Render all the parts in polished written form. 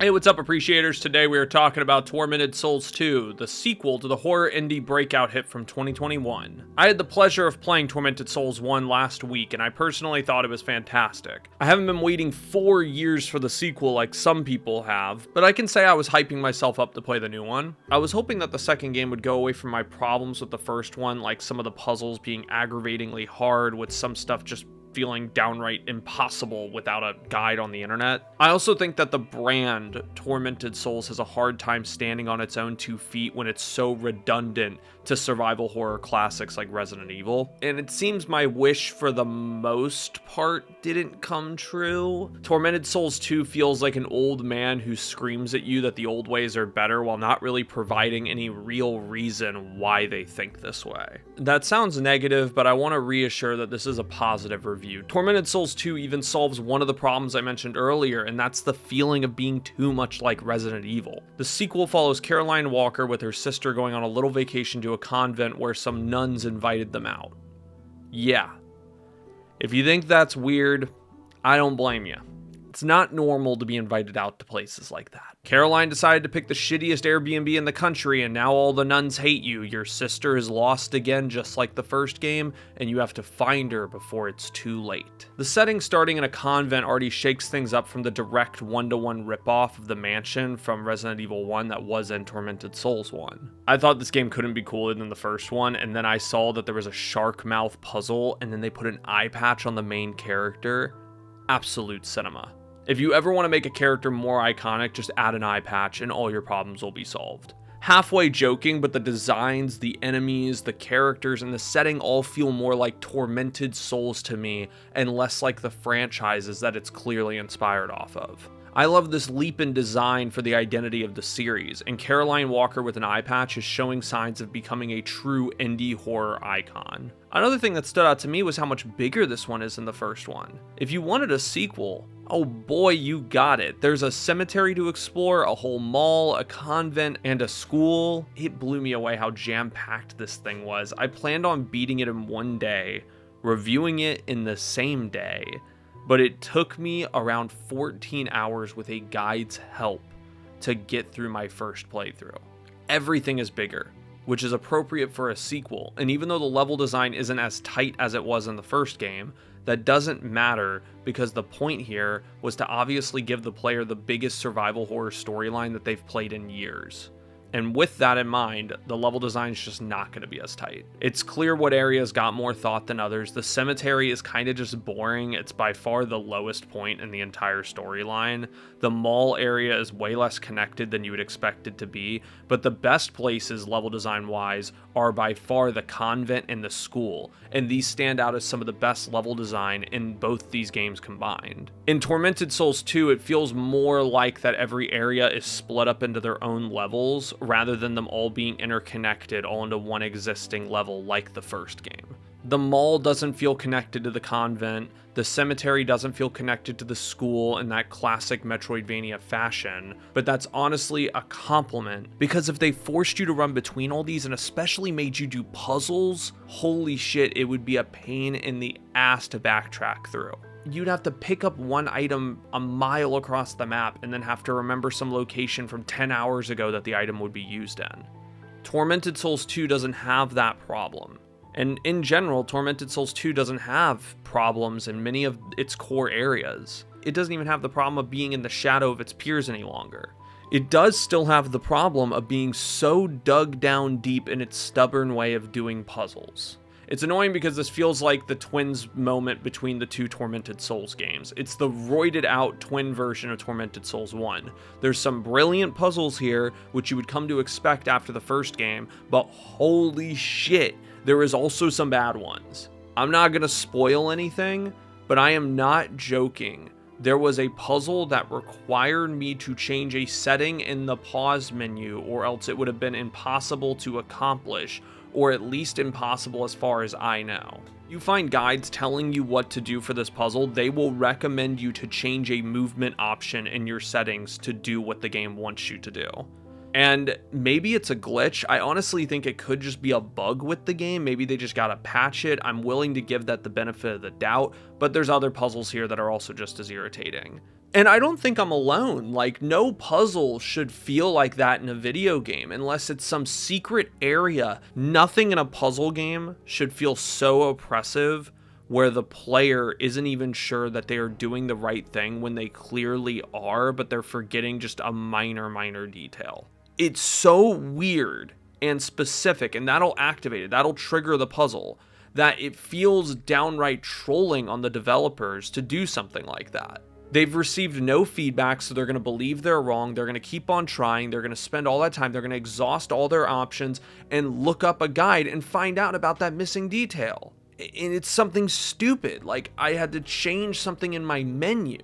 Hey, what's up, appreciators? Today we are talking about Tormented Souls 2, the sequel to the horror indie breakout hit from 2021. I had the pleasure of playing Tormented Souls 1 last week, and I personally thought it was fantastic. I haven't been waiting 4 years for the sequel like some people have, but I can say I was hyping myself up to play the new one. I was hoping that the second game would go away from my problems with the first one, like some of the puzzles being aggravatingly hard, with some stuff just feeling downright impossible without a guide on the internet. I also think that the brand Tormented Souls has a hard time standing on its own 2 feet when it's so redundant to survival horror classics like Resident Evil. And it seems my wish for the most part didn't come true. Tormented Souls 2 feels like an old man who screams at you that the old ways are better while not really providing any real reason why they think this way. That sounds negative, but I want to reassure that this is a positive review. Tormented Souls 2 even solves one of the problems I mentioned earlier, and that's the feeling of being too much like Resident Evil. The sequel follows Caroline Walker with her sister going on a little vacation to a convent where some nuns invited them out. Yeah. If you think that's weird, I don't blame you. It's not normal to be invited out to places like that. Caroline decided to pick the shittiest Airbnb in the country, and now all the nuns hate you. Your sister is lost again, just like the first game, and you have to find her before it's too late. The setting starting in a convent already shakes things up from the direct one-to-one ripoff of the mansion from Resident Evil 1 that was in Tormented Souls 1. I thought this game couldn't be cooler than the first one, and then I saw that there was a shark mouth puzzle, and then they put an eye patch on the main character. Absolute cinema. If you ever want to make a character more iconic, just add an eye patch and all your problems will be solved. Halfway joking, but the designs, the enemies, the characters, and the setting all feel more like Tormented Souls to me and less like the franchises that it's clearly inspired off of. I love this leap in design for the identity of the series, and Caroline Walker with an eye patch is showing signs of becoming a true indie horror icon. Another thing that stood out to me was how much bigger this one is than the first one. If you wanted a sequel, oh boy, you got it. There's a cemetery to explore, a whole mall, a convent, and a school. It blew me away how jam-packed this thing was. I planned on beating it in one day, reviewing it in the same day, but it took me around 14 hours with a guide's help to get through my first playthrough. Everything is bigger, which is appropriate for a sequel, and even though the level design isn't as tight as it was in the first game, that doesn't matter because the point here was to obviously give the player the biggest survival horror storyline that they've played in years. And with that in mind, the level design is just not going to be as tight. It's clear what areas got more thought than others. The cemetery is kind of just boring. It's by far the lowest point in the entire storyline. The mall area is way less connected than you would expect it to be, but the best places level design wise are by far the convent and the school, and these stand out as some of the best level design in both these games combined. In Tormented Souls 2, it feels more like that every area is split up into their own levels, rather than them all being interconnected all into one existing level like the first game. The mall doesn't feel connected to the convent, the cemetery doesn't feel connected to the school in that classic Metroidvania fashion, but that's honestly a compliment, because if they forced you to run between all these and especially made you do puzzles, holy shit, it would be a pain in the ass to backtrack through. You'd have to pick up one item a mile across the map and then have to remember some location from 10 hours ago that the item would be used in. Tormented Souls 2 doesn't have that problem. And in general, Tormented Souls 2 doesn't have problems in many of its core areas. It doesn't even have the problem of being in the shadow of its peers any longer. It does still have the problem of being so dug down deep in its stubborn way of doing puzzles. It's annoying because this feels like the twins moment between the two Tormented Souls games. It's the roided out twin version of Tormented Souls 1. There's some brilliant puzzles here, which you would come to expect after the first game, but holy shit, there is also some bad ones. I'm not gonna spoil anything, but I am not joking. There was a puzzle that required me to change a setting in the pause menu, or else it would have been impossible to accomplish, or at least impossible as far as I know. You find guides telling you what to do for this puzzle, they will recommend you to change a movement option in your settings to do what the game wants you to do. And maybe it's a glitch. I honestly think it could just be a bug with the game. Maybe they just gotta patch it. I'm willing to give that the benefit of the doubt, but there's other puzzles here that are also just as irritating. And I don't think I'm alone. Like, no puzzle should feel like that in a video game unless it's some secret area. Nothing in a puzzle game should feel so oppressive where the player isn't even sure that they are doing the right thing when they clearly are, but they're forgetting just a minor detail. It's so weird and specific, and that'll activate it. That'll trigger the puzzle, that it feels downright trolling on the developers to do something like that. They've received no feedback, so they're going to believe they're wrong. They're going to keep on trying. They're going to spend all that time. They're going to exhaust all their options and look up a guide and find out about that missing detail. And it's something stupid. Like, I had to change something in my menu.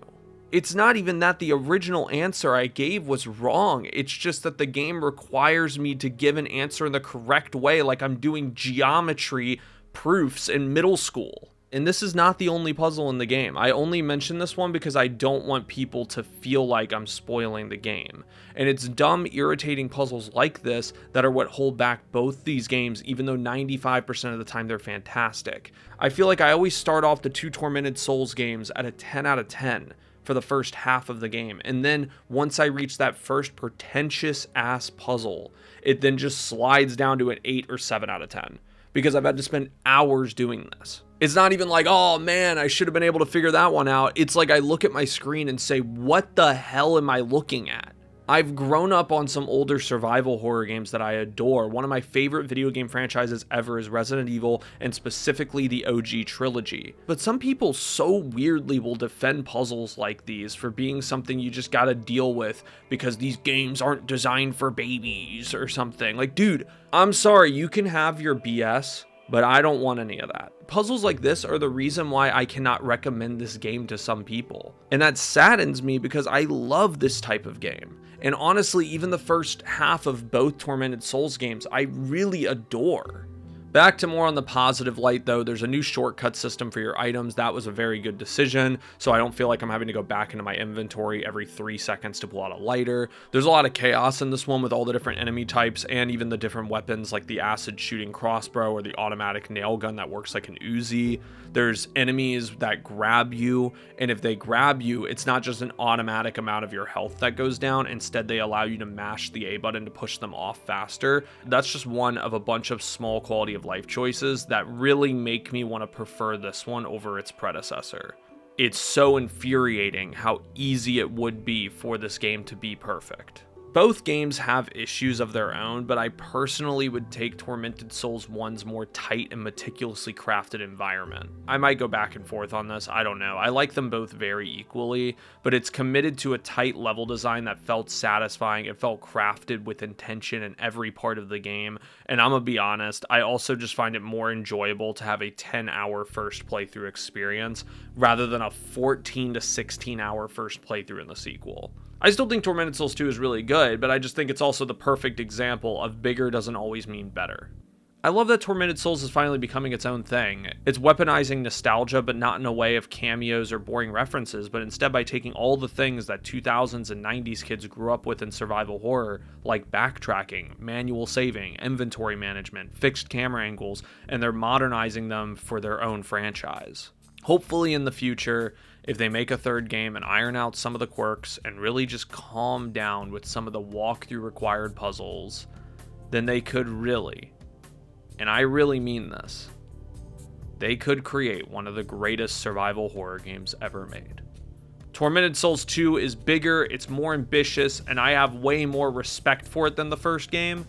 It's not even that the original answer I gave was wrong. It's just that the game requires me to give an answer in the correct way, like I'm doing geometry proofs in middle school. And this is not the only puzzle in the game. I only mention this one because I don't want people to feel like I'm spoiling the game. And it's dumb, irritating puzzles like this that are what hold back both these games, even though 95% of the time they're fantastic. I feel like I always start off the 2 Tormented Souls games at a 10 out of 10 for the first half of the game. And then once I reach that first pretentious ass puzzle, it then just slides down to an 8 or 7 out of 10. Because I've had to spend hours doing this. It's not even like, oh man, I should have been able to figure that one out. It's like I look at my screen and say, what the hell am I looking at? I've grown up on some older survival horror games that I adore. One of my favorite video game franchises ever is Resident Evil, and specifically the OG trilogy. But some people so weirdly will defend puzzles like these for being something you just gotta deal with because these games aren't designed for babies or something. Like, dude, I'm sorry, you can have your BS, but I don't want any of that. Puzzles like this are the reason why I cannot recommend this game to some people. And that saddens me because I love this type of game. And honestly, even the first half of both Tormented Souls games, I really adore. Back to more on the positive light though, there's a new shortcut system for your items. That was a very good decision, so I don't feel like I'm having to go back into my inventory every 3 seconds to pull out a lighter. There's a lot of chaos in this one with all the different enemy types and even the different weapons like the acid shooting crossbow or the automatic nail gun that works like an Uzi. There's enemies that grab you, and if they grab you, it's not just an automatic amount of your health that goes down. Instead, they allow you to mash the A button to push them off faster. That's just one of a bunch of small quality of life choices that really make me want to prefer this one over its predecessor. It's so infuriating how easy it would be for this game to be perfect. Both games have issues of their own, but I personally would take Tormented Souls 1's more tight and meticulously crafted environment. I might go back and forth on this, I don't know. I like them both very equally, but it's committed to a tight level design that felt satisfying. It felt crafted with intention in every part of the game, and I'm gonna be honest, I also just find it more enjoyable to have a 10-hour first playthrough experience rather than a 14 to 16-hour first playthrough in the sequel. I still think Tormented Souls 2 is really good, but I just think it's also the perfect example of bigger doesn't always mean better. I love that Tormented Souls is finally becoming its own thing. It's weaponizing nostalgia, but not in a way of cameos or boring references, but instead by taking all the things that 2000s and 90s kids grew up with in survival horror, like backtracking, manual saving, inventory management, fixed camera angles, and they're modernizing them for their own franchise. Hopefully in the future, if they make a third game and iron out some of the quirks and really just calm down with some of the walkthrough required puzzles, then they could really, and I really mean this, they could create one of the greatest survival horror games ever made. Tormented Souls 2 is bigger, it's more ambitious, and I have way more respect for it than the first game,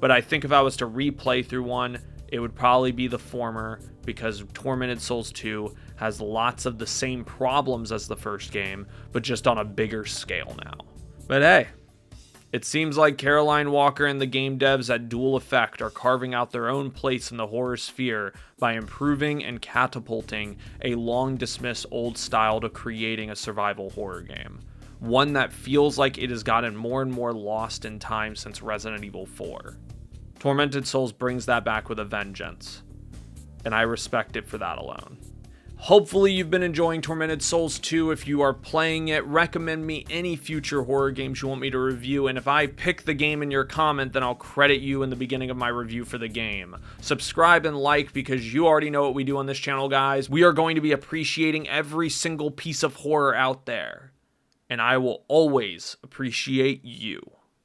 but I think if I was to replay through one, it would probably be the former, because Tormented Souls 2 has lots of the same problems as the first game, but just on a bigger scale now. But hey, it seems like Caroline Walker and the game devs at Dual Effect are carving out their own place in the horror sphere by improving and catapulting a long-dismissed old style to creating a survival horror game. One that feels like it has gotten more and more lost in time since Resident Evil 4. Tormented Souls brings that back with a vengeance, and I respect it for that alone. Hopefully you've been enjoying Tormented Souls 2. If you are playing it, recommend me any future horror games you want me to review, and if I pick the game in your comment, then I'll credit you in the beginning of my review for the game. Subscribe and like, because you already know what we do on this channel, guys. We are going to be appreciating every single piece of horror out there. and I will always appreciate you.